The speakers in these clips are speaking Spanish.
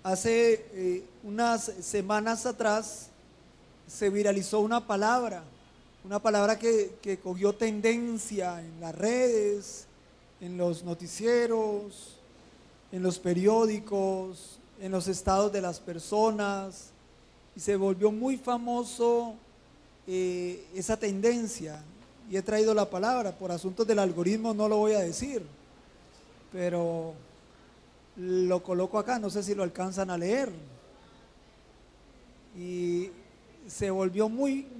Hace unas semanas atrás se viralizó una palabra que cogió tendencia en las redes, en los noticieros, en los periódicos, en los estados de las personas, y se volvió muy famoso esa tendencia. Y he traído la palabra, por asuntos del algoritmo no lo voy a decir, pero lo coloco acá, no sé si lo alcanzan a leer. Y se volvió muy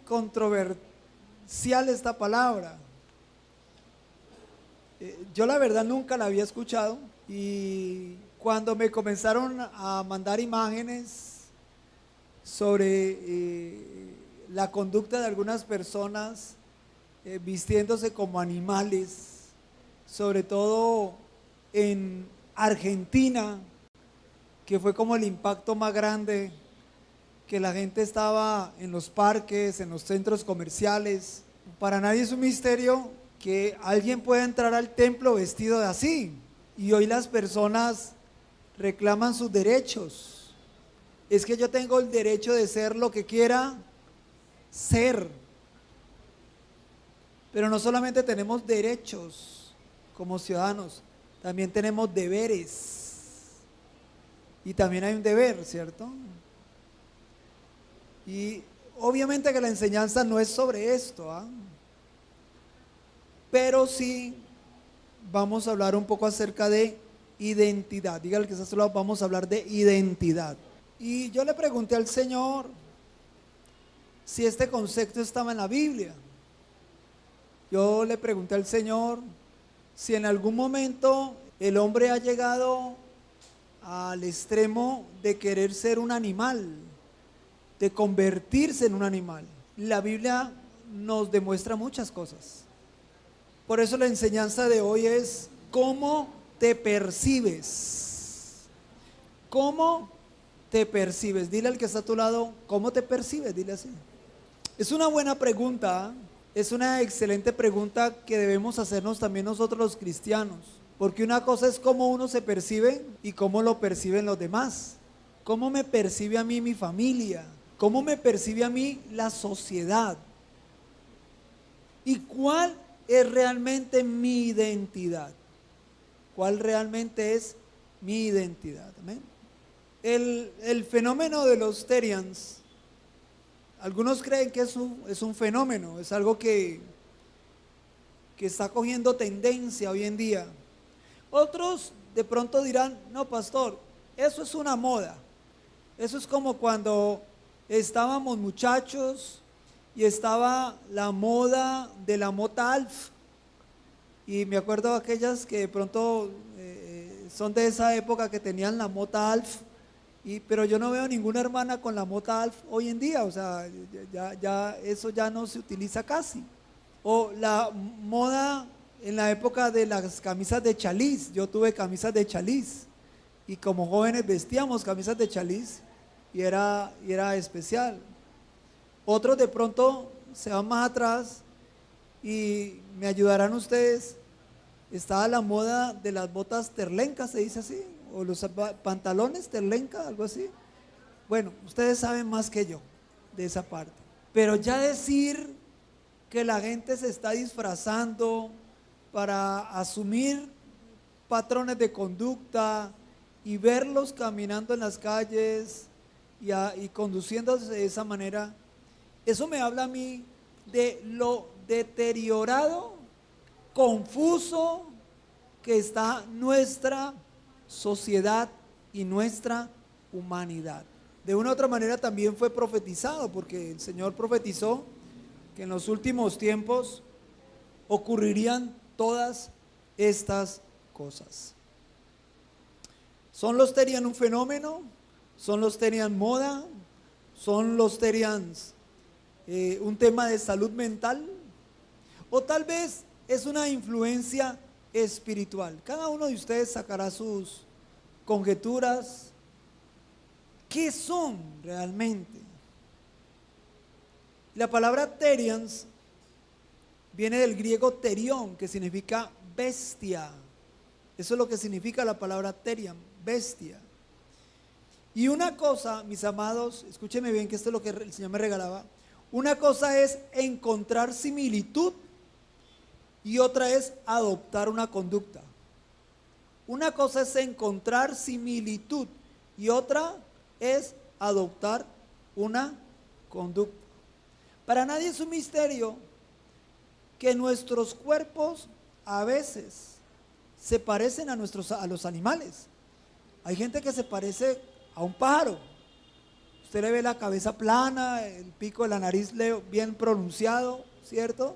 controversial esta palabra. Yo la verdad nunca la había escuchado, y cuando me comenzaron a mandar imágenes sobre la conducta de algunas personas vistiéndose como animales, sobre todo en Argentina, que fue como el impacto más grande, que la gente estaba en los parques, en los centros comerciales. Para nadie es un misterio que alguien pueda entrar al templo vestido de así, y hoy las personas reclaman sus derechos. Es que yo tengo el derecho de ser lo que quiera ser, pero no solamente tenemos derechos como ciudadanos, también tenemos deberes. Y también hay un deber, ¿cierto? Y obviamente que la enseñanza no es sobre esto, ¿ah? Pero sí vamos a hablar un poco acerca de identidad. Dígale que está a su lado, vamos a hablar de identidad. Y yo le pregunté al Señor si este concepto estaba en la Biblia. Yo le pregunté al Señor si en algún momento el hombre ha llegado al extremo de querer ser un animal, de convertirse en un animal. La Biblia nos demuestra muchas cosas. Por eso la enseñanza de hoy es ¿cómo te percibes? ¿Cómo te percibes? Dile al que está a tu lado, ¿cómo te percibes? Dile así. Es una buena pregunta, es una excelente pregunta que debemos hacernos también nosotros los cristianos. Porque una cosa es cómo uno se percibe y cómo lo perciben los demás. ¿Cómo me percibe a mí mi familia? ¿Cómo me percibe a mí la sociedad? ¿Y cuál es realmente mi identidad? ¿Cuál realmente es mi identidad? ¿Amén? El fenómeno de los Terians, algunos creen que es un fenómeno, es algo que está cogiendo tendencia hoy en día. Otros de pronto dirán, no, pastor, eso es una moda. Eso es como cuando estábamos muchachos y estaba la moda de la mota Alf. Y me acuerdo de aquellas que de pronto son de esa época que tenían la mota Alf. Pero yo no veo ninguna hermana con la mota Alf hoy en día, o sea, ya eso ya no se utiliza casi. O la moda en la época de las camisas de chaliz. Yo tuve camisas de chaliz y como jóvenes vestíamos camisas de chaliz y era especial. Otros de pronto se van más atrás y me ayudarán ustedes. Estaba la moda de las botas terlencas, se dice así, o los pantalones terlenca, algo así. Bueno, ustedes saben más que yo de esa parte. Pero ya decir que la gente se está disfrazando para asumir patrones de conducta y verlos caminando en las calles y conduciéndose de esa manera, eso me habla a mí de lo deteriorado, confuso que está nuestra sociedad y nuestra humanidad. De una u otra manera también fue profetizado, porque el Señor profetizó que en los últimos tiempos ocurrirían todas estas cosas. ¿Son los Terian un fenómeno? ¿Son los Terian moda? ¿Son los Terians un tema de salud mental? ¿O tal vez es una influencia espiritual? Cada uno de ustedes sacará sus conjeturas. ¿Qué son realmente? La palabra Terians viene del griego terión, que significa bestia. Eso es lo que significa la palabra teriam, bestia. Y una cosa, mis amados, escúcheme bien que esto es lo que el Señor me regalaba. Una cosa es encontrar similitud y otra es adoptar una conducta. Una cosa es encontrar similitud y otra es adoptar una conducta. Para nadie es un misterio que nuestros cuerpos a veces se parecen a los animales. Hay gente que se parece a un pájaro. Usted le ve la cabeza plana, el pico de la nariz bien pronunciado, ¿cierto?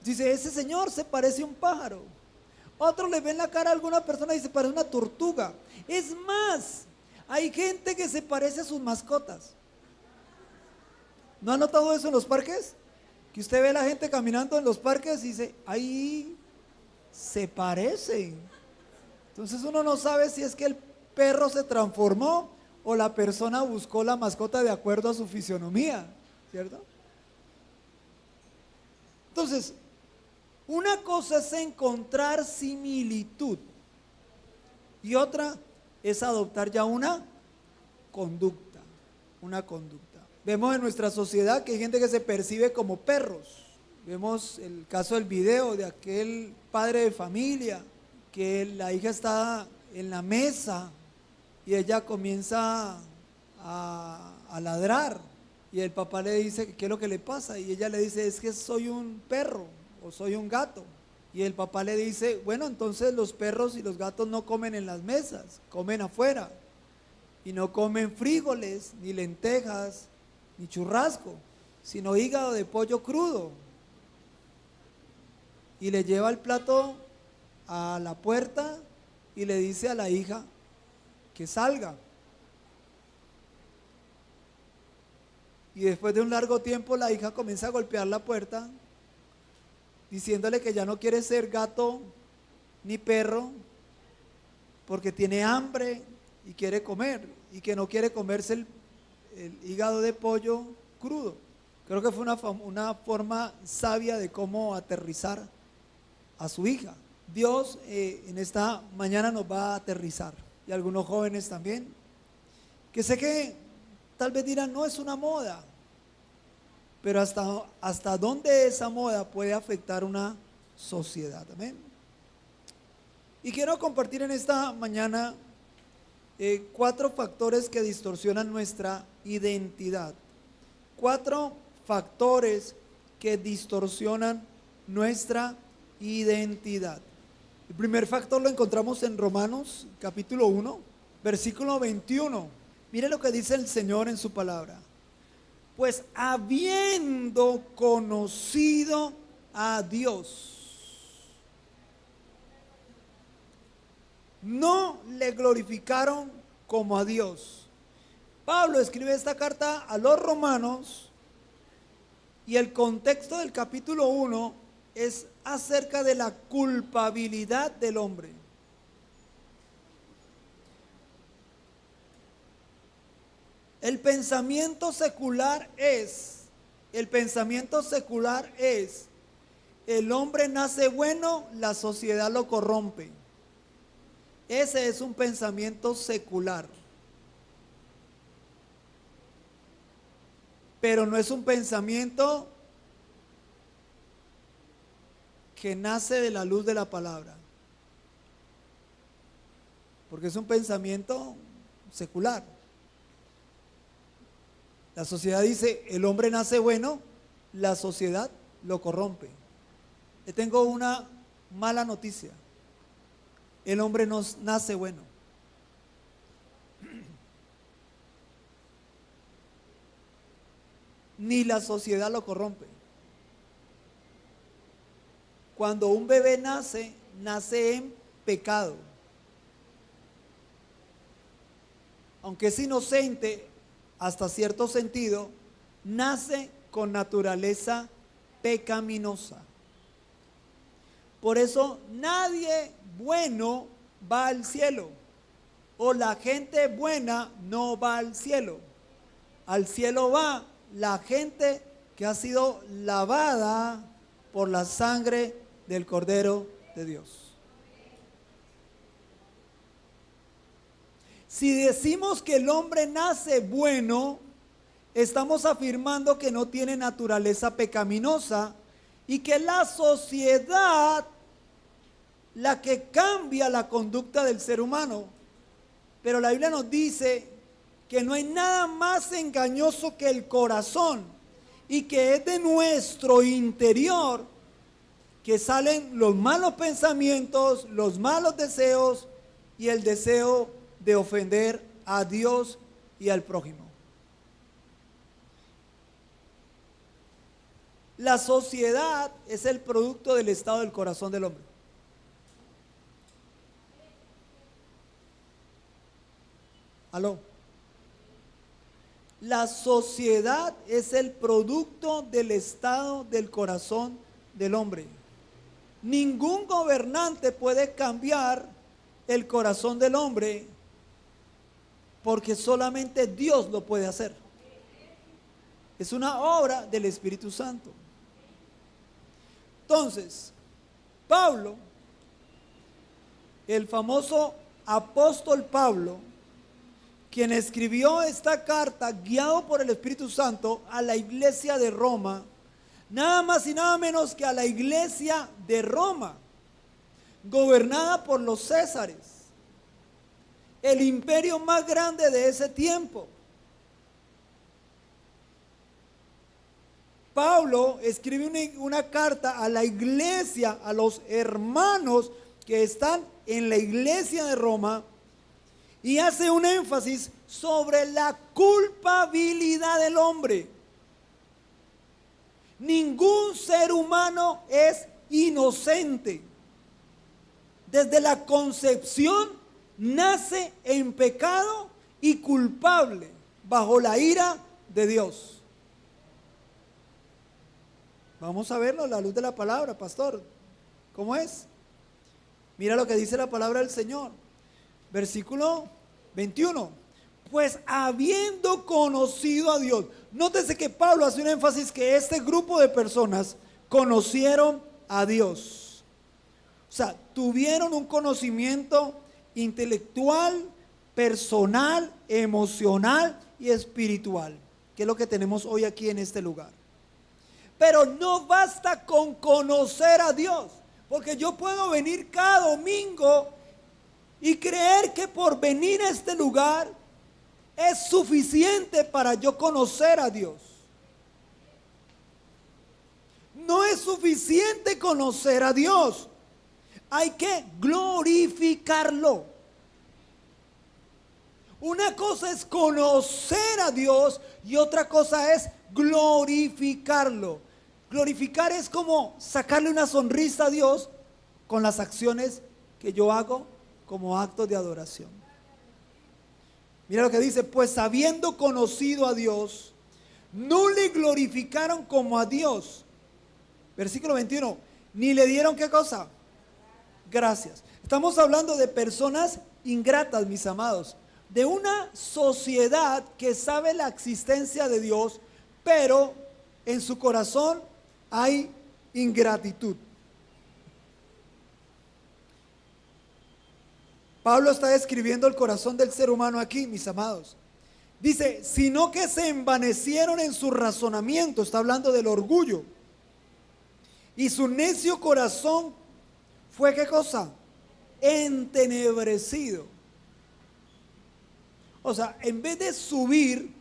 Dice, ese señor se parece a un pájaro. Otro le ven la cara a alguna persona y se parece a una tortuga. Es más, hay gente que se parece a sus mascotas. ¿No ha notado eso en los parques? Que usted ve a la gente caminando en los parques y dice, ahí se parecen. Entonces uno no sabe si es que el perro se transformó o la persona buscó la mascota de acuerdo a su fisionomía, ¿cierto? Entonces, una cosa es encontrar similitud y otra es adoptar ya una conducta, Vemos en nuestra sociedad que hay gente que se percibe como perros. Vemos el caso del video de aquel padre de familia que la hija está en la mesa y ella comienza a ladrar y el papá le dice, ¿qué es lo que le pasa? Y ella le dice, es que soy un perro o soy un gato. Y el papá le dice, bueno, entonces los perros y los gatos no comen en las mesas, comen afuera. Y no comen frijoles, ni lentejas, ni churrasco, sino hígado de pollo crudo. Y le lleva el plato a la puerta y le dice a la hija que salga. Y después de un largo tiempo la hija comienza a golpear la puerta diciéndole que ya no quiere ser gato ni perro porque tiene hambre y quiere comer y que no quiere comerse el hígado de pollo crudo. Creo que fue una forma sabia de cómo aterrizar a su hija. Dios en esta mañana nos va a aterrizar, y algunos jóvenes también, que sé que tal vez dirán, no es una moda, pero hasta dónde esa moda puede afectar una sociedad. Amén. Y quiero compartir en esta mañana 4 factores que distorsionan nuestra identidad. 4 factores que distorsionan nuestra identidad. El primer factor lo encontramos en Romanos capítulo 1, versículo 21. Mire lo que dice el Señor en su palabra. Pues habiendo conocido a Dios, no le glorificaron como a Dios. Pablo escribe esta carta a los romanos y el contexto del capítulo 1 es acerca de la culpabilidad del hombre. El pensamiento secular es, el hombre nace bueno, la sociedad lo corrompe. Ese es un pensamiento secular. Pero no es un pensamiento que nace de la luz de la palabra. Porque es un pensamiento secular. La sociedad dice, el hombre nace bueno, la sociedad lo corrompe. Le tengo una mala noticia. El hombre no nace bueno. Ni la sociedad lo corrompe. Cuando un bebé nace, nace en pecado. Aunque es inocente, hasta cierto sentido, nace con naturaleza pecaminosa. Por eso nadie bueno va al cielo, o la gente buena no va al cielo. Al cielo va la gente que ha sido lavada por la sangre del Cordero de Dios. Si decimos que el hombre nace bueno, estamos afirmando que no tiene naturaleza pecaminosa y que la sociedad la que cambia la conducta del ser humano. Pero la Biblia nos dice que no hay nada más engañoso que el corazón y que es de nuestro interior que salen los malos pensamientos, los malos deseos y el deseo de ofender a Dios y al prójimo. La sociedad es el producto del estado del corazón del hombre. ¿Aló? La sociedad es el producto del estado del corazón del hombre. Ningún gobernante puede cambiar el corazón del hombre porque solamente Dios lo puede hacer. Es una obra del Espíritu Santo. Entonces, Pablo, el famoso apóstol Pablo, quien escribió esta carta guiado por el Espíritu Santo a la iglesia de Roma, nada más y nada menos que a la iglesia de Roma, gobernada por los Césares, el imperio más grande de ese tiempo. Pablo escribe una carta a la iglesia, a los hermanos que están en la iglesia de Roma, y hace un énfasis sobre la culpabilidad del hombre. Ningún ser humano es inocente. Desde la concepción nace en pecado y culpable bajo la ira de Dios. Vamos a verlo a la luz de la palabra, pastor. ¿Cómo es? Mira lo que dice la palabra del Señor. Versículo 21. Pues habiendo conocido a Dios. Nótese que Pablo hace un énfasis que este grupo de personas conocieron a Dios. O sea, tuvieron un conocimiento intelectual, personal, emocional y espiritual, que es lo que tenemos hoy aquí en este lugar. Pero no basta con conocer a Dios, porque yo puedo venir cada domingo y creer que por venir a este lugar es suficiente para yo conocer a Dios. No es suficiente conocer a Dios. Hay que glorificarlo. Una cosa es conocer a Dios y otra cosa es glorificarlo. Glorificar es como sacarle una sonrisa a Dios con las acciones que yo hago como actos de adoración. Mira lo que dice, pues habiendo conocido a Dios, no le glorificaron como a Dios. Versículo 21, ni le dieron ¿qué cosa? Gracias. Estamos hablando de personas ingratas, mis amados, de una sociedad que sabe la existencia de Dios, pero en su corazón hay ingratitud. Pablo está describiendo el corazón del ser humano aquí, mis amados. Dice, sino que se envanecieron en su razonamiento, está hablando del orgullo. Y su necio corazón fue ¿qué cosa? Entenebrecido. O sea, en vez de subir,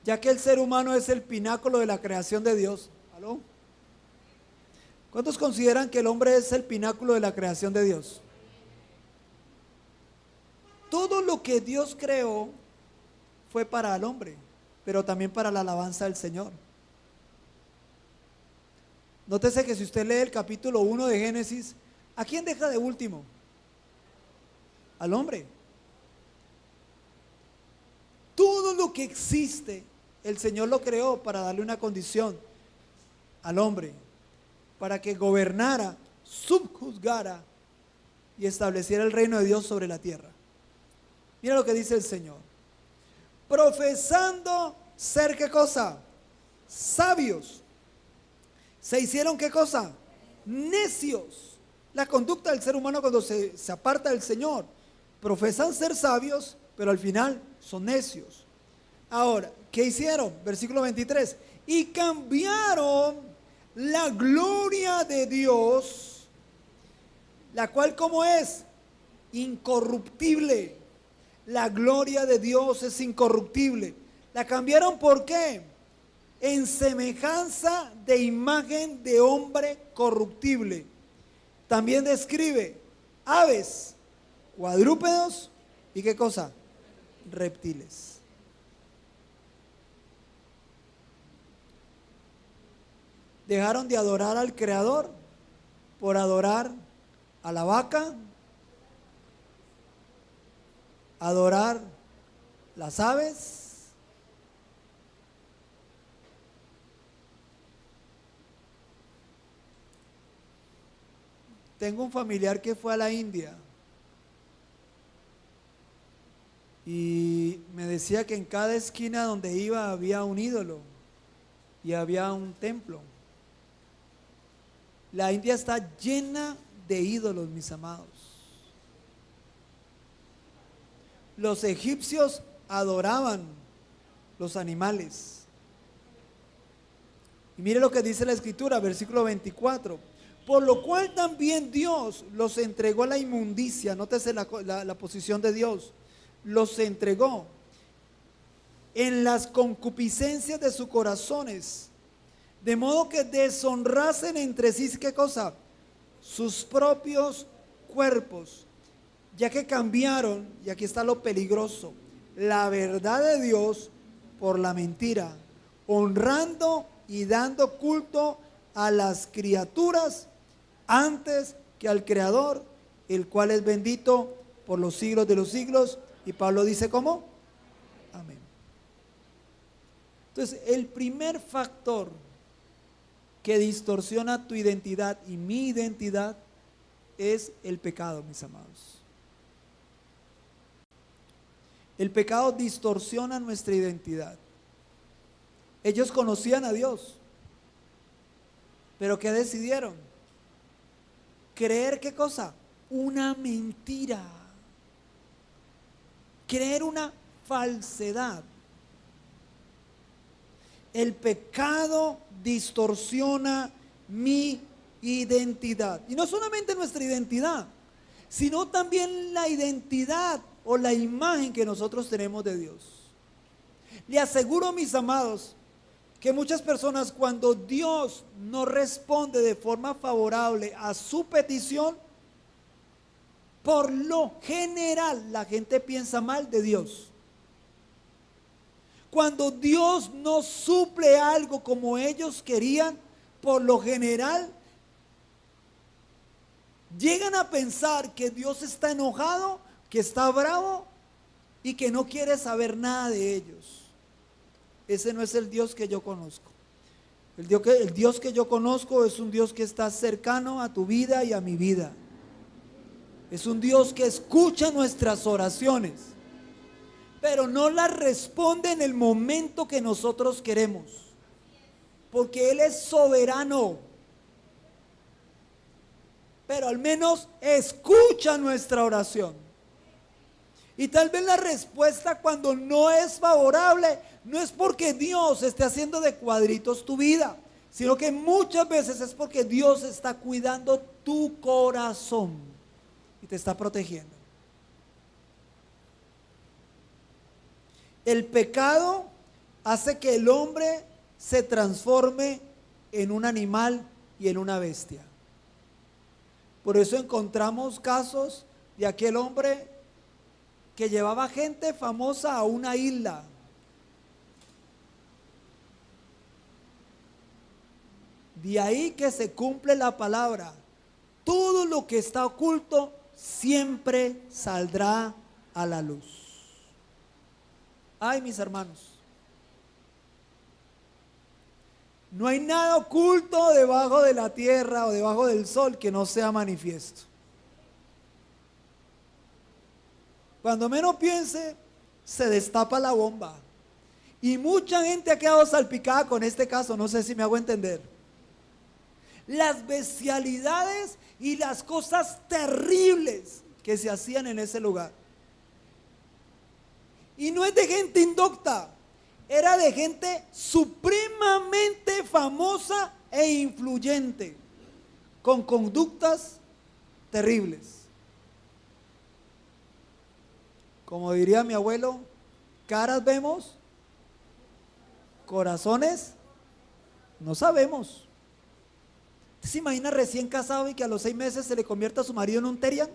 ya que el ser humano es el pináculo de la creación de Dios. ¿Aló? ¿Cuántos consideran que el hombre es el pináculo de la creación de Dios? Todo lo que Dios creó fue para el hombre, pero también para la alabanza del Señor. Nótese que si usted lee el capítulo 1 de Génesis, ¿a quién deja de último? Al hombre. Todo lo que existe, el Señor lo creó para darle una condición al hombre, para que gobernara, subjuzgara y estableciera el reino de Dios sobre la tierra. Mira lo que dice el Señor. Profesando ser ¿qué cosa? Sabios. ¿Se hicieron qué cosa? Necios. La conducta del ser humano cuando se aparta del Señor. profesan ser sabios, pero al final son necios. Ahora, ¿qué hicieron? Versículo 23. Y cambiaron la gloria de Dios, la cual ¿cómo es? Incorruptible. La gloria de Dios es incorruptible. La cambiaron ¿por qué? En semejanza de imagen de hombre corruptible. También describe aves, cuadrúpedos y ¿qué cosa? Reptiles. Dejaron de adorar al Creador por adorar a la vaca, adorar las aves. Tengo un familiar que fue a la India y me decía que en cada esquina donde iba había un ídolo y había un templo. La India está llena de ídolos, mis amados. Los egipcios adoraban los animales. Y mire lo que dice la escritura, versículo 24. Por lo cual también Dios los entregó a la inmundicia. Nótese la posición de Dios. Los entregó en las concupiscencias de sus corazones, de modo que deshonrasen entre sí, ¿qué cosa? Sus propios cuerpos, ya que cambiaron, y aquí está lo peligroso, la verdad de Dios por la mentira, honrando y dando culto a las criaturas antes que al Creador, el cual es bendito por los siglos de los siglos. Y Pablo dice ¿cómo? Amén. Entonces, el primer factor que distorsiona tu identidad y mi identidad es el pecado, mis amados. El pecado distorsiona nuestra identidad. Ellos conocían a Dios, pero ¿qué decidieron? Creer ¿qué cosa? Una mentira. Creer una falsedad. El pecado distorsiona mi identidad. Y no solamente nuestra identidad, sino también la identidad o la imagen que nosotros tenemos de Dios. Le aseguro, mis amados, que muchas personas, cuando Dios no responde de forma favorable a su petición, por lo general la gente piensa mal de Dios. Cuando Dios no suple algo como ellos querían, por lo general llegan a pensar que Dios está enojado, que está bravo y que no quiere saber nada de ellos. Ese no es el Dios que yo conozco. El Dios que yo conozco es un Dios que está cercano a tu vida y a mi vida. Es un Dios que escucha nuestras oraciones, pero no las responde en el momento que nosotros queremos, porque Él es soberano. Pero al menos escucha nuestra oración. Y tal vez la respuesta cuando no es favorable, no es porque Dios esté haciendo de cuadritos tu vida, sino que muchas veces es porque Dios está cuidando tu corazón y te está protegiendo. El pecado hace que el hombre se transforme en un animal y en una bestia. Por eso encontramos casos de aquel hombre que llevaba gente famosa a una isla. De ahí que se cumple la palabra: todo lo que está oculto siempre saldrá a la luz. Ay, mis hermanos, no hay nada oculto debajo de la tierra o debajo del sol que no sea manifiesto. Cuando menos piense, se destapa la bomba. Y mucha gente ha quedado salpicada con este caso, no sé si me hago entender. Las bestialidades y las cosas terribles que se hacían en ese lugar. Y no es de gente indocta, era de gente supremamente famosa e influyente, con conductas terribles. Como diría mi abuelo, caras vemos, corazones no sabemos. ¿Usted se imagina recién casado y que a los 6 meses se le convierta a su marido en un terian?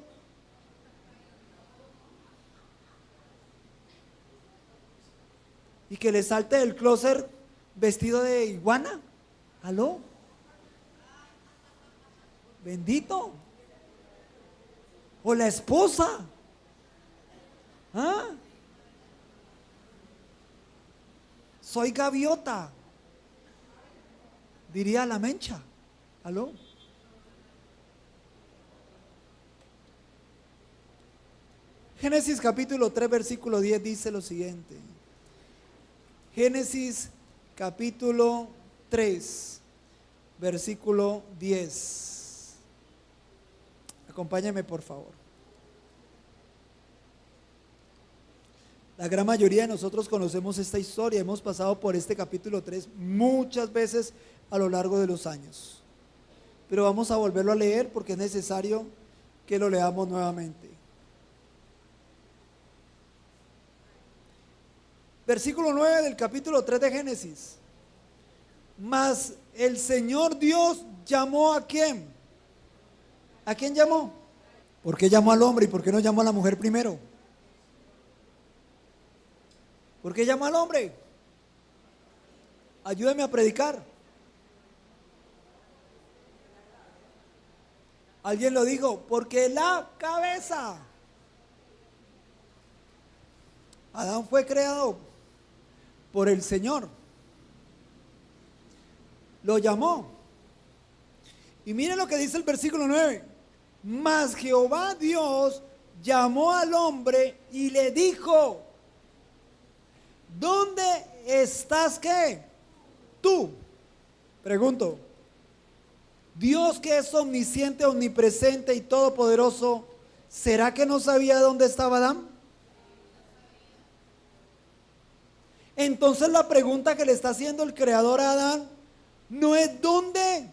Y que le salte del closet vestido de iguana. ¿Aló? Bendito. O la esposa. ¿Ah? Soy gaviota, diría la Mencha. ¿Aló? Génesis capítulo 3 versículo 10 dice lo siguiente. Génesis capítulo 3 versículo 10. Acompáñame por favor. La gran mayoría de nosotros conocemos esta historia, hemos pasado por este capítulo 3 muchas veces a lo largo de los años. Pero vamos a volverlo a leer porque es necesario que lo leamos nuevamente. Versículo 9 del capítulo 3 de Génesis. Mas el Señor Dios llamó ¿a quién? ¿A quién llamó? ¿Por qué llamó al hombre y por qué no llamó a la mujer primero? ¿Por qué llamó al hombre? Ayúdeme a predicar. Alguien lo dijo, porque la cabeza. Adán fue creado por el Señor. Lo llamó. Y miren lo que dice el versículo 9. Mas Jehová Dios llamó al hombre y le dijo: ¿dónde estás qué? Tú. Pregunto. Dios, que es omnisciente, omnipresente y todopoderoso, ¿será que no sabía dónde estaba Adán? Entonces la pregunta que le está haciendo el Creador a Adán no es dónde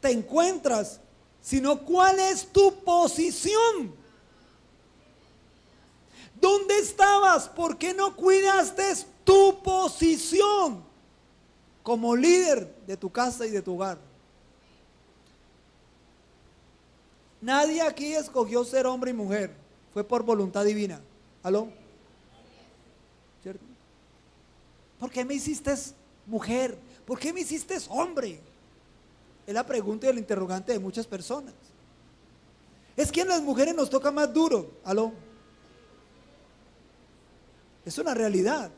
te encuentras, sino cuál es tu posición. ¿Dónde estabas? ¿Por qué no cuidaste tu posición como líder de tu casa y de tu hogar? Nadie aquí escogió ser hombre y mujer, fue por voluntad divina. ¿Aló? ¿Cierto? ¿Por qué me hiciste mujer? ¿Por qué me hiciste hombre? Es la pregunta y el interrogante de muchas personas. Es que a las mujeres nos toca más duro. ¿Aló? Es una realidad.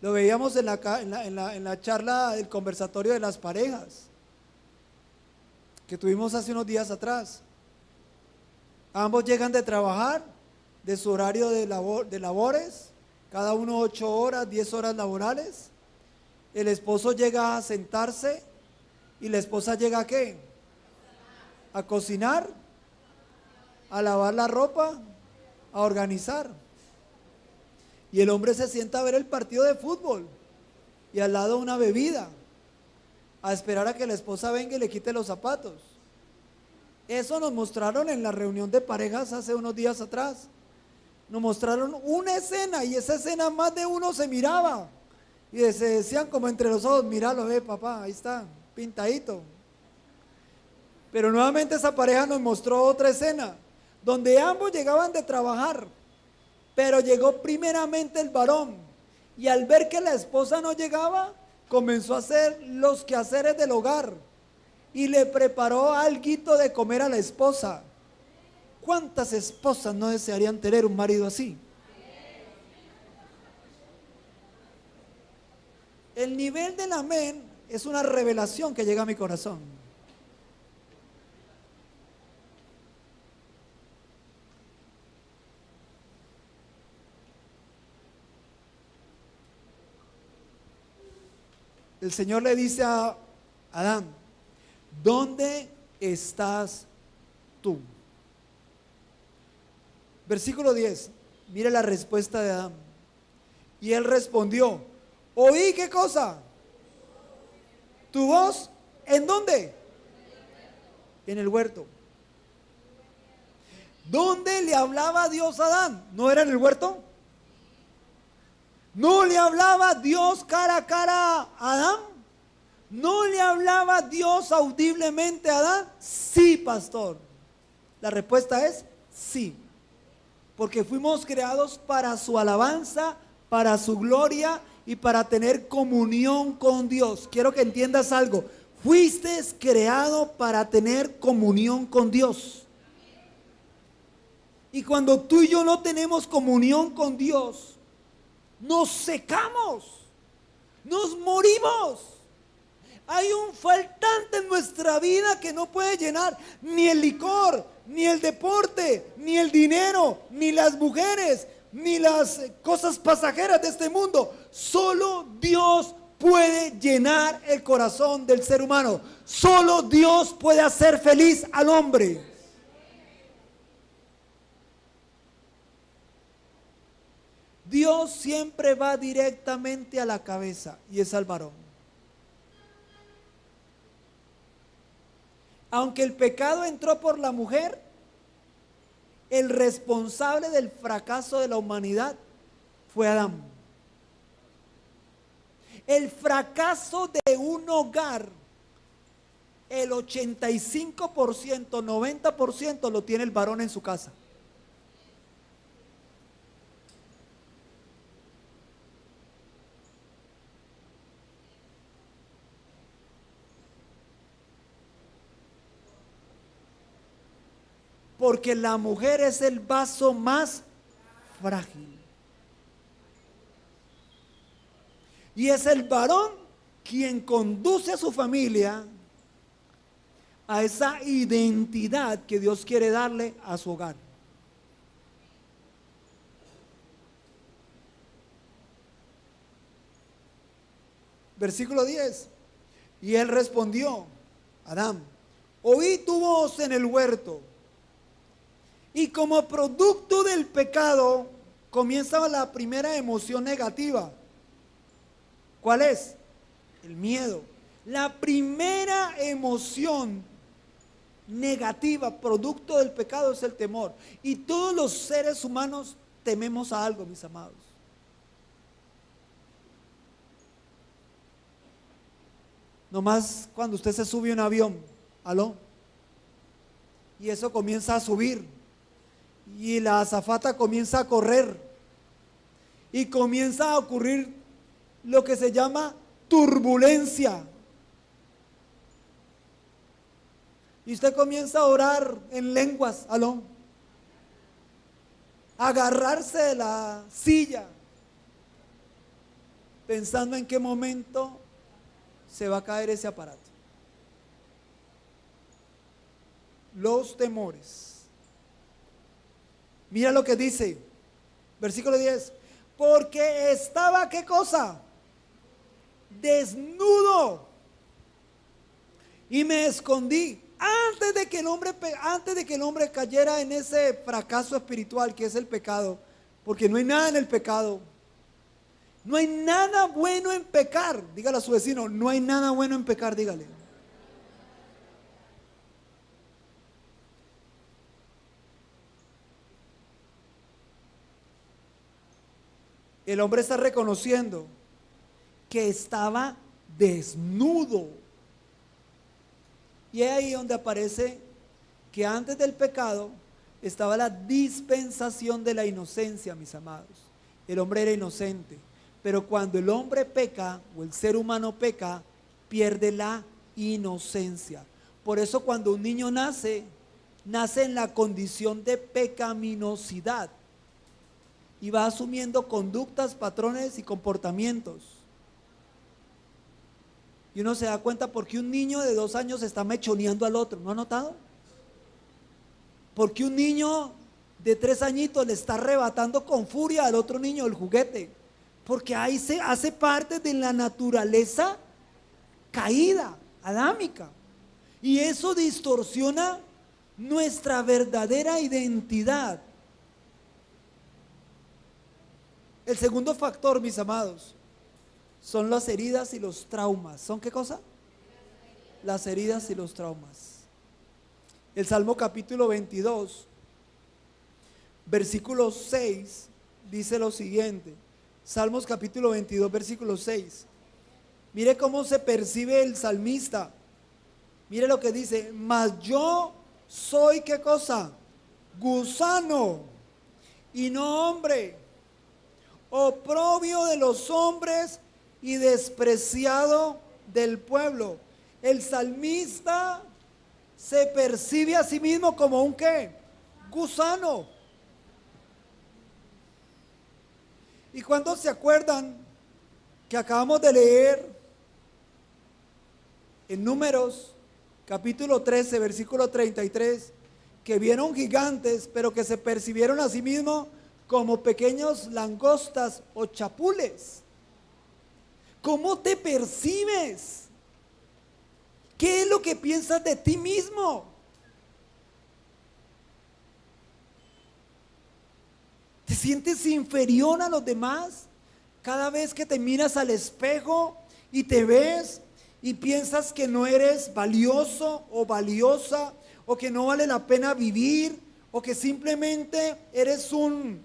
Lo veíamos en la charla del conversatorio de las parejas que tuvimos hace unos días atrás. Ambos llegan de trabajar, de su horario de labores, cada uno 8 horas, 10 horas laborales. El esposo llega a sentarse y la esposa llega ¿a qué? A cocinar, a lavar la ropa, a organizar. Y el hombre se sienta a ver el partido de fútbol y al lado una bebida, a esperar a que la esposa venga y le quite los zapatos. Eso nos mostraron en la reunión de parejas hace unos días atrás. Nos mostraron una escena y esa escena más de uno se miraba y se decían como entre los ojos: míralo, papá, ahí está, pintadito. Pero nuevamente esa pareja nos mostró otra escena donde ambos llegaban de trabajar, pero llegó primeramente el varón y al ver que la esposa no llegaba, comenzó a hacer los quehaceres del hogar y le preparó alguito de comer a la esposa. ¿Cuántas esposas no desearían tener un marido así? El nivel del amén es una revelación que llega a mi corazón. El Señor le dice a Adán: ¿dónde estás tú? Versículo 10, mire la respuesta de Adán. Y él respondió, ¿oí qué cosa? ¿Tu voz? ¿En dónde? En el huerto. ¿Dónde le hablaba Dios a Adán? ¿No era en el huerto? ¿No le hablaba Dios cara a cara a Adán? ¿No le hablaba Dios audiblemente a Adán? Sí, pastor. La respuesta es sí. Porque fuimos creados para su alabanza, para su gloria y para tener comunión con Dios. Quiero que entiendas algo. Fuiste creado para tener comunión con Dios. Y cuando tú y yo no tenemos comunión con Dios, nos secamos, nos morimos. Hay un faltante en nuestra vida que no puede llenar ni el licor, ni el deporte, ni el dinero, ni las mujeres, ni las cosas pasajeras de este mundo. Solo Dios puede llenar el corazón del ser humano. Solo Dios puede hacer feliz al hombre. Dios siempre va directamente a la cabeza y es al varón. Aunque el pecado entró por la mujer, el responsable del fracaso de la humanidad fue Adán. El fracaso de un hogar, el 85%, 90% lo tiene el varón en su casa. Porque la mujer es el vaso más frágil. Y es el varón quien conduce a su familia a esa identidad que Dios quiere darle a su hogar. Versículo 10. Y él respondió, Adán, oí tu voz en el huerto. Y como producto del pecado comienza la primera emoción negativa. ¿Cuál es? El miedo. La primera emoción negativa producto del pecado es el temor. Y todos los seres humanos tememos a algo, mis amados. Nomás cuando usted se sube a un avión, ¿aló? Y eso comienza a subir. Y la azafata comienza a correr. Y comienza a ocurrir lo que se llama turbulencia. Y usted comienza a orar en lenguas, ¿aló? Agarrarse de la silla, pensando en qué momento se va a caer ese aparato. Los temores. Mira lo que dice, versículo 10. Porque estaba, ¿qué cosa? Desnudo. Y me escondí antes de que el hombre cayera en ese fracaso espiritual que es el pecado. Porque no hay nada en el pecado. No hay nada bueno en pecar. Dígale a su vecino, no hay nada bueno en pecar, dígale. El hombre está reconociendo que estaba desnudo. Y es ahí donde aparece que antes del pecado estaba la dispensación de la inocencia, mis amados. El hombre era inocente, pero cuando el hombre peca o el ser humano peca, pierde la inocencia. Por eso cuando un niño nace en la condición de pecaminosidad y va asumiendo conductas, patrones y comportamientos. Y uno se da cuenta porque un niño de 2 años está mechoneando al otro, ¿no ha notado? Porque un niño de 3 añitos le está arrebatando con furia al otro niño el juguete, porque ahí se hace parte de la naturaleza caída, adámica, y eso distorsiona nuestra verdadera identidad. El segundo factor, mis amados, son las heridas y los traumas. ¿Son qué cosa? Las heridas y los traumas. El Salmo capítulo 22, versículo 6, dice lo siguiente. Salmos capítulo 22, versículo 6. Mire cómo se percibe el salmista. Mire lo que dice: mas yo soy, ¿qué cosa? Gusano y no hombre, oprobio de los hombres y despreciado del pueblo. El salmista se percibe a sí mismo como un ¿qué? Gusano. ¿Y cuando se acuerdan que acabamos de leer en Números capítulo 13, versículo 33, que vieron gigantes, pero que se percibieron a sí mismos como pequeños langostas o chapules? ¿Cómo te percibes? ¿Qué es lo que piensas de ti mismo? ¿Te sientes inferior a los demás? Cada vez que te miras al espejo y te ves y piensas que no eres valioso o valiosa, o que no vale la pena vivir, o que simplemente eres un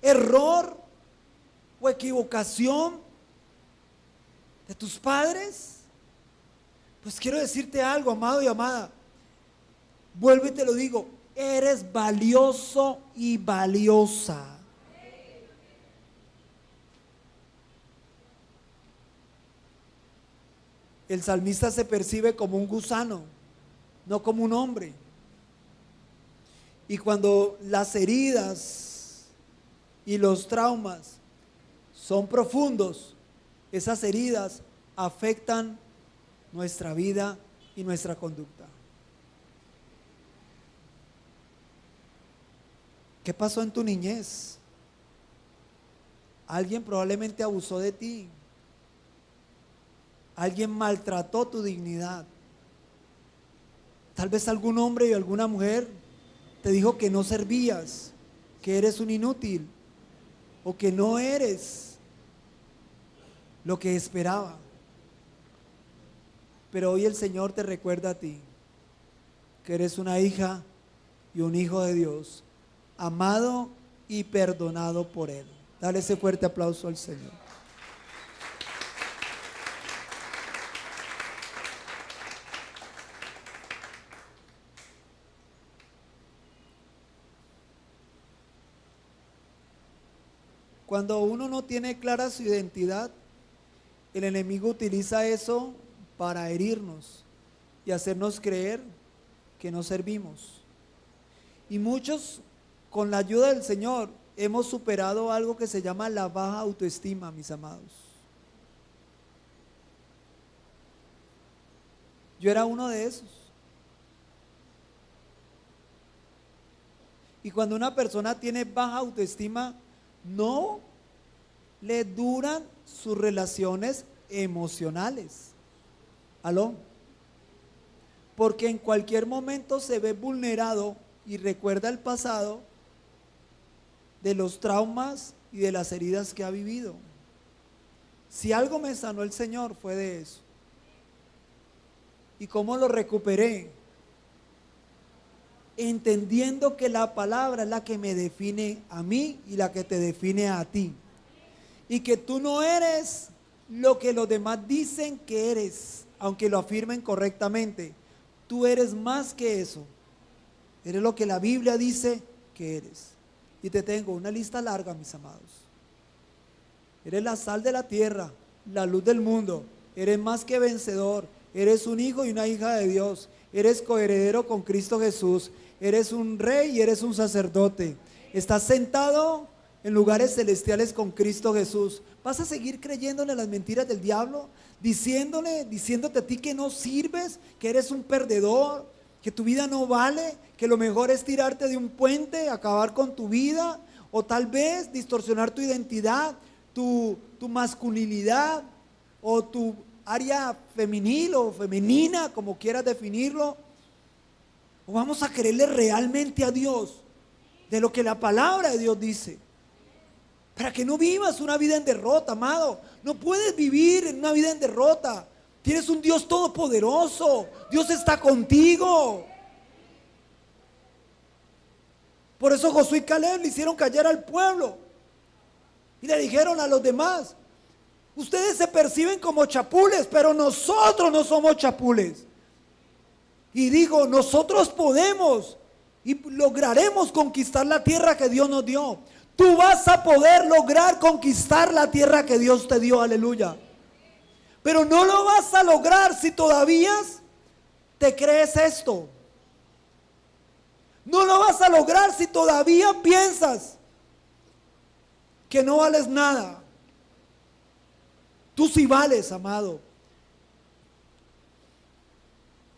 error o equivocación de tus padres. Pues quiero decirte algo, amado y amada. Vuelvo y te lo digo, eres valioso y valiosa. El salmista se percibe como un gusano, no como un hombre. Y cuando las heridas y los traumas son profundos, esas heridas afectan nuestra vida y nuestra conducta. ¿Qué pasó en tu niñez? Alguien probablemente abusó de ti. Alguien maltrató tu dignidad. Tal vez algún hombre y alguna mujer te dijo que no servías, que eres un inútil, o que no eres lo que esperaba. Pero hoy el Señor te recuerda a ti que eres una hija y un hijo de Dios, amado y perdonado por Él. Dale ese fuerte aplauso al Señor. Cuando uno no tiene clara su identidad, el enemigo utiliza eso para herirnos y hacernos creer que no servimos. Y muchos, con la ayuda del Señor, hemos superado algo que se llama la baja autoestima, mis amados. Yo era uno de esos. Y cuando una persona tiene baja autoestima, no le duran sus relaciones emocionales. ¿Aló? Porque en cualquier momento se ve vulnerado y recuerda el pasado de los traumas y de las heridas que ha vivido. Si algo me sanó el Señor fue de eso. ¿Y cómo lo recuperé? Entendiendo que la palabra es la que me define a mí y la que te define a ti. Y que tú no eres lo que los demás dicen que eres, aunque lo afirmen correctamente. Tú eres más que eso. Eres lo que la Biblia dice que eres. Y te tengo una lista larga, mis amados. Eres la sal de la tierra, la luz del mundo. Eres más que vencedor. Eres un hijo y una hija de Dios. Eres coheredero con Cristo Jesús. Eres un rey y eres un sacerdote. Estás sentado en lugares celestiales con Cristo Jesús. ¿Vas a seguir creyéndole las mentiras del diablo? Diciéndote a ti que no sirves, que eres un perdedor, que tu vida no vale, que lo mejor es tirarte de un puente, acabar con tu vida, o tal vez distorsionar tu identidad, tu masculinidad, o tu área femenil o femenina, como quieras definirlo. ¿O vamos a creerle realmente a Dios de lo que la palabra de Dios dice? para que no vivas una vida en derrota, amado. No puedes vivir en una vida en derrota. Tienes un Dios todopoderoso. Dios está contigo. Por eso Josué y Caleb le hicieron callar al pueblo y le dijeron a los demás: ustedes se perciben como chapules, pero nosotros no somos chapules. Y digo, nosotros podemos y lograremos conquistar la tierra que Dios nos dio. Tú vas a poder lograr conquistar la tierra que Dios te dio, aleluya. Pero no lo vas a lograr si todavía te crees esto. No lo vas a lograr si todavía piensas que no vales nada. Tú sí vales, amado.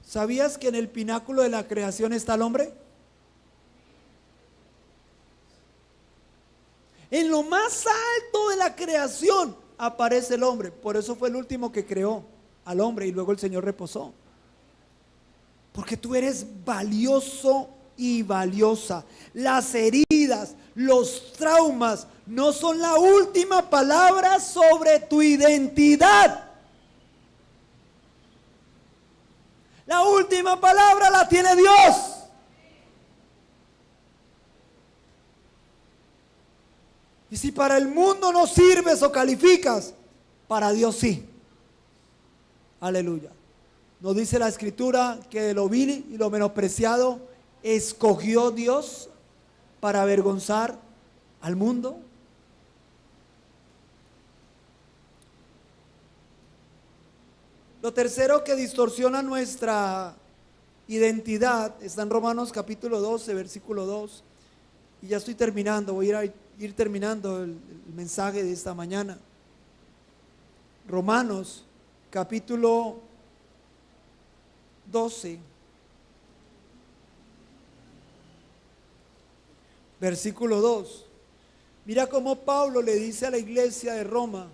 ¿Sabías que en el pináculo de la creación está el hombre? En lo más alto de la creación aparece el hombre. Por eso fue el último que creó al hombre y luego el Señor reposó. Porque tú eres valioso y valiosa. Las heridas, los traumas no son la última palabra sobre tu identidad. La última palabra la tiene Dios. Y si para el mundo no sirves o calificas, para Dios sí. Aleluya. Nos dice la Escritura que de lo vil y lo menospreciado escogió Dios para avergonzar al mundo. Lo tercero que distorsiona nuestra identidad está en Romanos capítulo 12, versículo 2. Y ya estoy terminando, voy a ir terminando el mensaje de esta mañana. Romanos capítulo 12, versículo 2. Mira cómo Pablo le dice a la iglesia de Roma: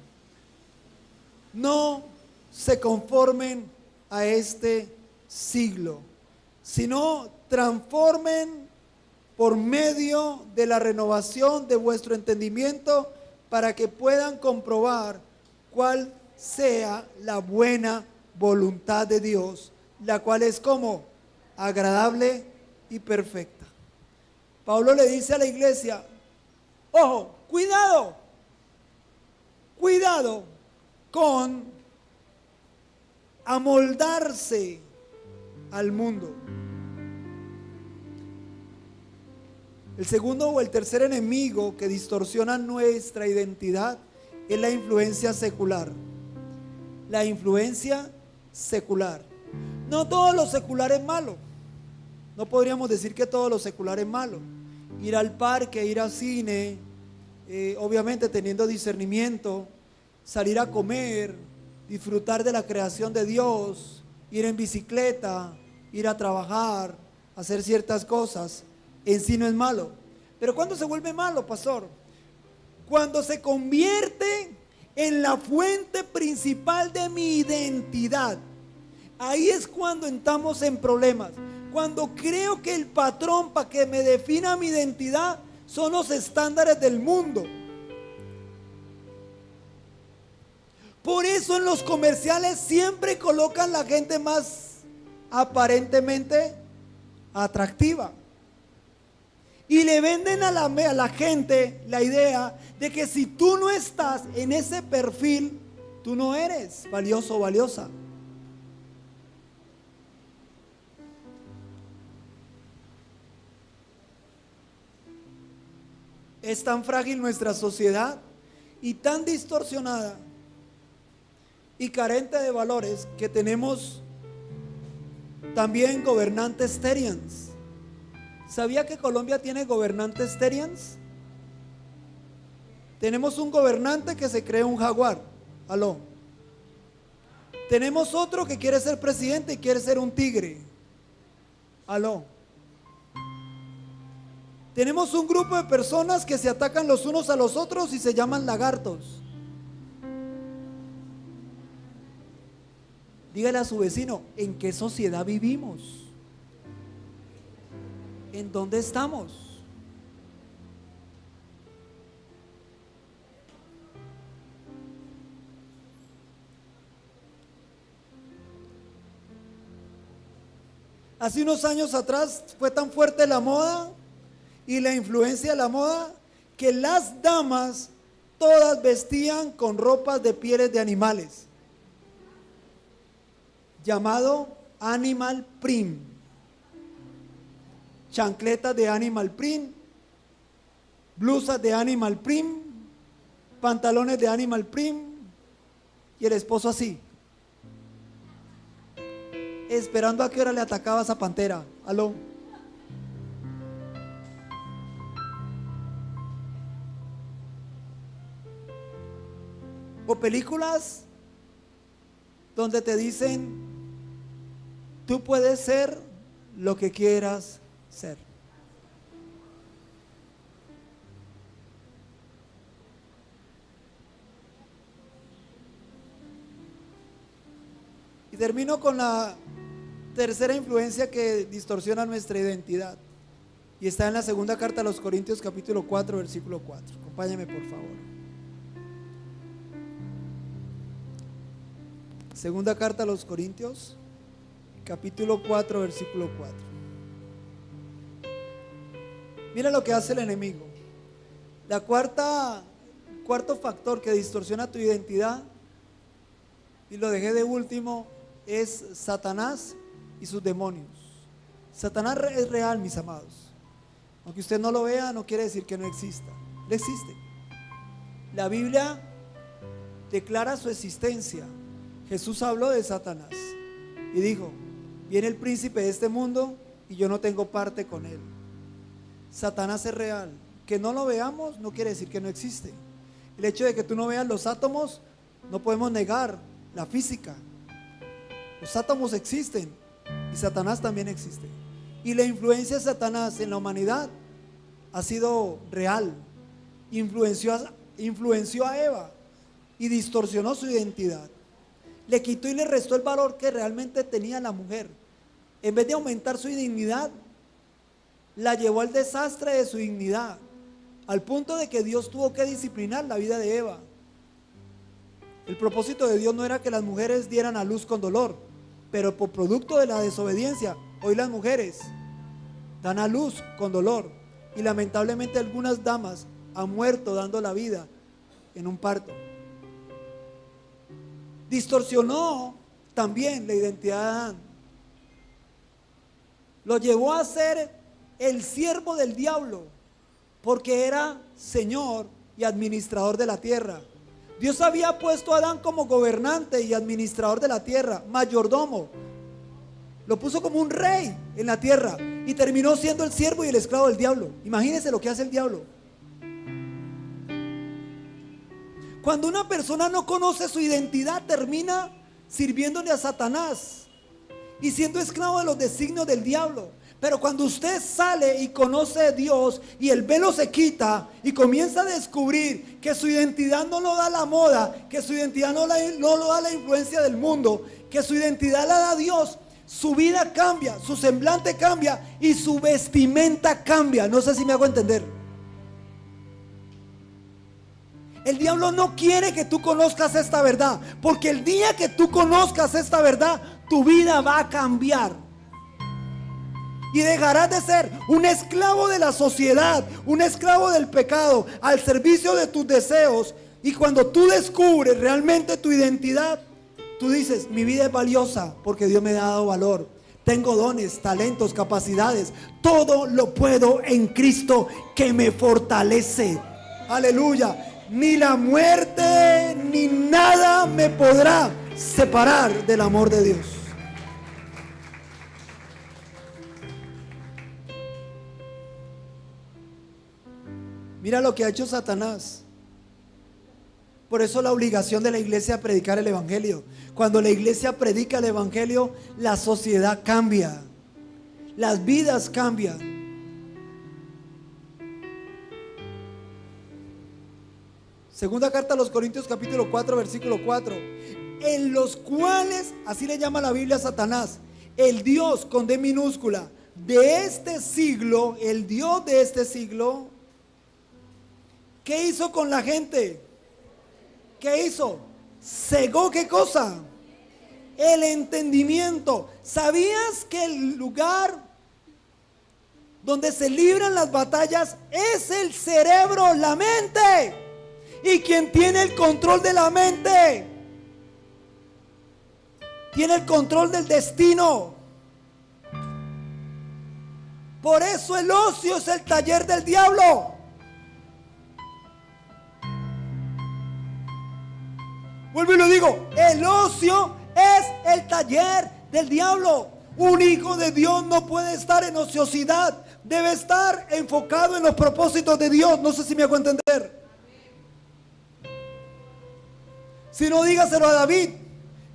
no se conformen a este siglo, sino transformen por medio de la renovación de vuestro entendimiento, para que puedan comprobar cuál sea la buena voluntad de Dios, la cual es como agradable y perfecta. Pablo le dice a la iglesia: ojo, cuidado, cuidado con amoldarse al mundo. El segundo o el tercer enemigo que distorsiona nuestra identidad es la influencia secular. La influencia secular. No todo lo secular es malo. No podríamos decir que todo lo secular es malo. Ir al parque, ir al cine, obviamente teniendo discernimiento, salir a comer, disfrutar de la creación de Dios, ir en bicicleta, ir a trabajar, hacer ciertas cosas, en sí no es malo. Pero ¿cuándo se vuelve malo, pastor? Cuando se convierte en la fuente principal de mi identidad. Ahí es cuando entramos en problemas. Cuando creo que el patrón para que me defina mi identidad son los estándares del mundo. Por eso en los comerciales siempre colocan la gente más aparentemente atractiva. Y le venden a la gente la idea de que si tú no estás en ese perfil, tú no eres valioso o valiosa. Es tan frágil nuestra sociedad y tan distorsionada y carente de valores que tenemos también gobernantes terians. ¿Sabía que Colombia tiene gobernantes terians? Tenemos un gobernante que se cree un jaguar. Aló. Tenemos otro que quiere ser presidente y quiere ser un tigre. Aló. Tenemos un grupo de personas que se atacan los unos a los otros y se llaman lagartos. Dígale a su vecino: ¿en qué sociedad vivimos? ¿En dónde estamos? Hace unos años atrás fue tan fuerte la moda y la influencia de la moda que las damas todas vestían con ropas de pieles de animales, llamado animal print, chancletas de animal print, blusas de animal print, pantalones de animal print, y el esposo así, esperando a qué hora le atacaba esa pantera. Aló. O películas donde te dicen, tú puedes ser lo que quieras ser. Y termino con la tercera influencia que distorsiona nuestra identidad. Y está en la segunda carta a los Corintios capítulo 4 versículo 4. Acompáñame por favor. Segunda carta a los Corintios capítulo 4 versículo 4. Mira lo que hace el enemigo. Cuarto factor que distorsiona tu identidad, y lo dejé de último, es Satanás y sus demonios. Satanás es real, mis amados. Aunque usted no lo vea, no quiere decir que no exista. Él existe. La Biblia declara su existencia. Jesús habló de Satanás y dijo, viene el príncipe de este mundo y yo no tengo parte con él. Satanás es real. Que no lo veamos no quiere decir que no existe. El hecho de que tú no veas los átomos, no podemos negar la física. Los átomos existen y Satanás también existe. Y la influencia de Satanás en la humanidad ha sido real. Influenció a Eva y distorsionó su identidad. Le quitó y le restó el valor que realmente tenía la mujer. En vez de aumentar su dignidad, la llevó al desastre de su dignidad, al punto de que Dios tuvo que disciplinar la vida de Eva. El propósito de Dios no era que las mujeres dieran a luz con dolor, pero por producto de la desobediencia, hoy las mujeres dan a luz con dolor, y lamentablemente algunas damas han muerto dando la vida en un parto. Distorsionó también la identidad de Adán. Lo llevó a ser el siervo del diablo, porque era señor y administrador de la tierra. Dios había puesto a Adán como gobernante y administrador de la tierra, mayordomo. Lo puso como un rey en la tierra y terminó siendo el siervo y el esclavo del diablo. Imagínense lo que hace el diablo. Cuando una persona no conoce su identidad, termina sirviéndole a Satanás y siendo esclavo de los designios del diablo. Pero cuando usted sale y conoce a Dios y el velo se quita y comienza a descubrir que su identidad no lo da la moda, que su identidad no lo da la influencia del mundo, que su identidad la da Dios, su vida cambia, su semblante cambia y su vestimenta cambia. No sé si me hago entender. El diablo no quiere que tú conozcas esta verdad, porque el día que tú conozcas esta verdad, tu vida va a cambiar. Y dejarás de ser un esclavo de la sociedad, un esclavo del pecado, al servicio de tus deseos. Y cuando tú descubres realmente tu identidad, tú dices, mi vida es valiosa porque Dios me ha dado valor. Tengo dones, talentos, capacidades. Todo lo puedo en Cristo que me fortalece. Aleluya. Ni la muerte ni nada me podrá separar del amor de Dios. Mira lo que ha hecho Satanás. Por eso la obligación de la iglesia es predicar el evangelio. Cuando la iglesia predica el evangelio, la sociedad cambia, las vidas cambian. Segunda carta a los Corintios capítulo 4 versículo 4. En los cuales, así le llama la Biblia a Satanás, el Dios con D minúscula de este siglo, el Dios de este siglo, ¿qué hizo con la gente? ¿Qué hizo? Cegó, ¿qué cosa? el entendimiento. ¿Sabías que el lugar donde se libran las batallas es el cerebro, la mente? Y quien tiene el control de la mente tiene el control del destino. Por eso el ocio es el taller del diablo. Vuelvo y lo digo, el ocio es el taller del diablo. Un hijo de Dios no puede estar en ociosidad, debe estar enfocado en los propósitos de Dios. No sé si me hago entender. Si no, dígaselo a David,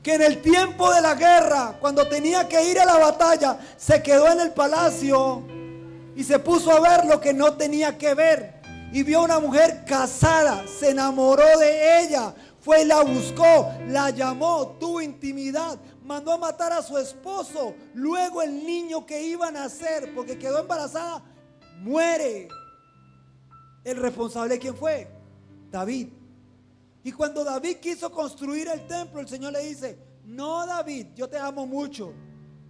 que en el tiempo de la guerra, cuando tenía que ir a la batalla, se quedó en el palacio y se puso a ver lo que no tenía que ver. Y vio a una mujer casada, se enamoró de ella, fue y la buscó, la llamó, tuvo intimidad, mandó a matar a su esposo. Luego el niño que iba a nacer, porque quedó embarazada, muere. ¿El responsable quién fue? David. Y cuando David quiso construir el templo, el Señor le dice: no, David, yo te amo mucho,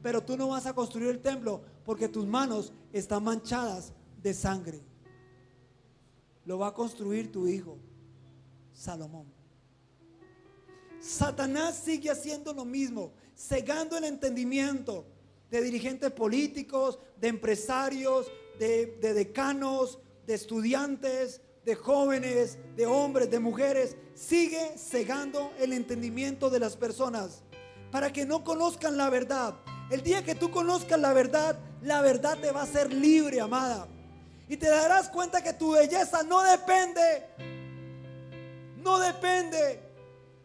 pero tú no vas a construir el templo porque tus manos están manchadas de sangre. Lo va a construir tu hijo, Salomón. Satanás sigue haciendo lo mismo, cegando el entendimiento de dirigentes políticos, de empresarios, de decanos, de estudiantes, de jóvenes, de hombres, de mujeres. Sigue cegando el entendimiento de las personas para que no conozcan la verdad. El día que tú conozcas la verdad te va a hacer libre, amada. Y te darás cuenta que tu belleza no depende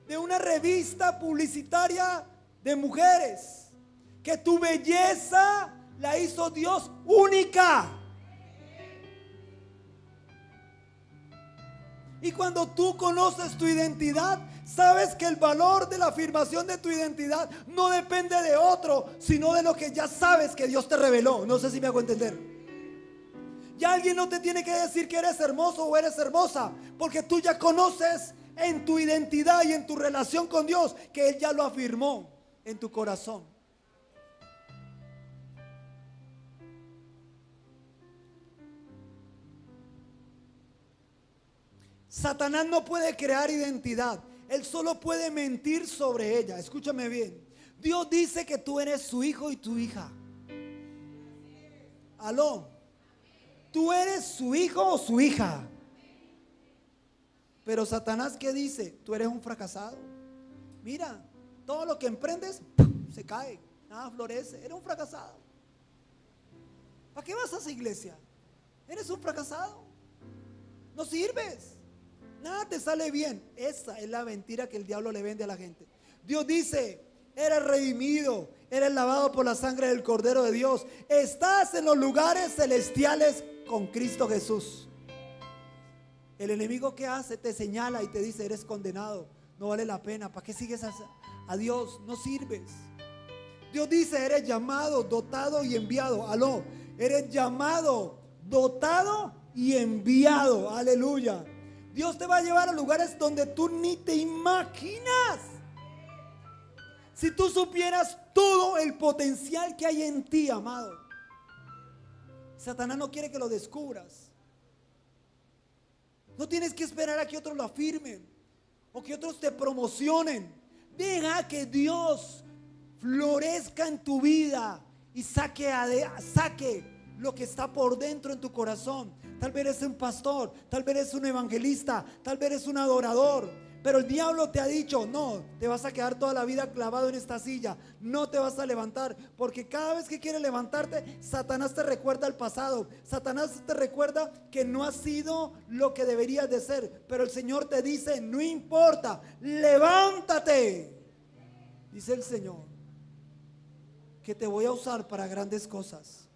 de una revista publicitaria de mujeres. Que tu belleza la hizo Dios única. Y cuando tú conoces tu identidad, sabes que el valor de la afirmación de tu identidad no depende de otro, sino de lo que ya sabes que Dios te reveló. No sé si me hago entender. Ya alguien no te tiene que decir que eres hermoso o eres hermosa, porque tú ya conoces en tu identidad y en tu relación con Dios que Él ya lo afirmó en tu corazón. Satanás no puede crear identidad, él solo puede mentir sobre ella. Escúchame bien. Dios dice que tú eres su hijo y tu hija. Aló. Tú eres su hijo o su hija. Pero Satanás, ¿qué dice? Tú eres un fracasado. Mira, todo lo que emprendes se cae, nada florece. Eres un fracasado. ¿Para qué vas a esa iglesia? Eres un fracasado. No sirves. Nada te sale bien. Esa es la mentira que el diablo le vende a la gente. Dios dice: eres redimido, eres lavado por la sangre del Cordero de Dios, estás en los lugares celestiales con Cristo Jesús. El enemigo, ¿qué hace? Te señala y te dice: eres condenado, no vale la pena, ¿para qué sigues a Dios? No sirves. Dios dice: eres llamado, dotado y enviado. Aló, eres llamado, dotado y enviado. Aleluya. Dios te va a llevar a lugares donde tú ni te imaginas. Si tú supieras todo el potencial que hay en ti, amado. Satanás no quiere que lo descubras. No tienes que esperar a que otros lo afirmen o que otros te promocionen. Deja que Dios florezca en tu vida y saque lo que está por dentro en tu corazón. Tal vez eres un pastor, tal vez eres un evangelista, tal vez eres un adorador, pero el diablo te ha dicho: no, te vas a quedar toda la vida clavado en esta silla, no te vas a levantar, porque cada vez que quieres levantarte, Satanás te recuerda el pasado. Satanás te recuerda que no has sido lo que deberías de ser, pero el Señor te dice: no importa, levántate. Dice el Señor que te voy a usar para grandes cosas.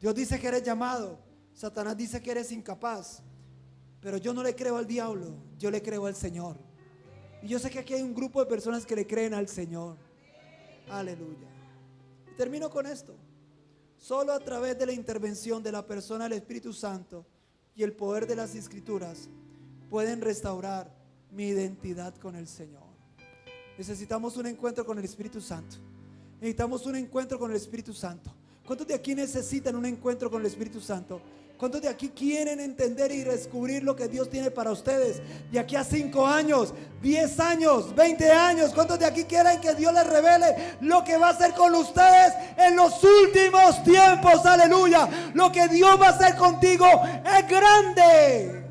Dios dice que eres llamado. Satanás dice que eres incapaz. Pero yo no le creo al diablo, yo le creo al Señor. Y yo sé que aquí hay un grupo de personas que le creen al Señor. Aleluya. Y termino con esto. Solo a través de la intervención de la persona del Espíritu Santo y el poder de las Escrituras pueden restaurar mi identidad con el Señor. Necesitamos un encuentro con el Espíritu Santo. Necesitamos un encuentro con el Espíritu Santo. ¿Cuántos de aquí necesitan un encuentro con el Espíritu Santo? ¿Cuántos de aquí quieren entender y descubrir lo que Dios tiene para ustedes de aquí a 5 años, 10 años, 20 años? ¿Cuántos de aquí quieren que Dios les revele lo que va a hacer con ustedes en los últimos tiempos? Aleluya. Lo que Dios va a hacer contigo es grande.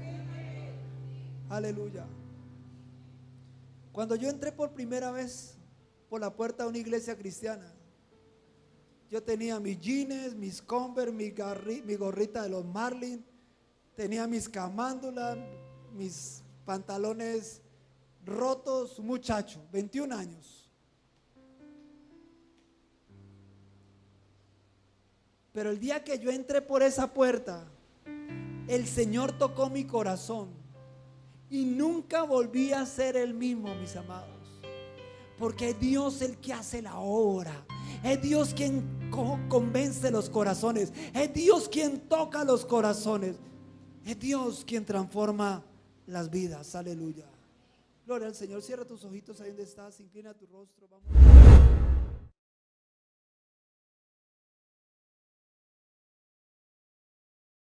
Aleluya. Cuando yo entré por primera vez por la puerta de una iglesia cristiana, yo tenía mis jeans, mis Converse, mi gorrita de los Marlin, tenía mis camándulas, mis pantalones rotos, muchacho, 21 años. Pero el día que yo entré por esa puerta, el Señor tocó mi corazón y nunca volví a ser el mismo, mis amados. Porque es Dios el que hace la obra. Es Dios quien convence los corazones. Es Dios quien toca los corazones. Es Dios quien transforma las vidas. Aleluya. Gloria al Señor. Cierra tus ojitos ahí donde estás. Inclina tu rostro. Vamos.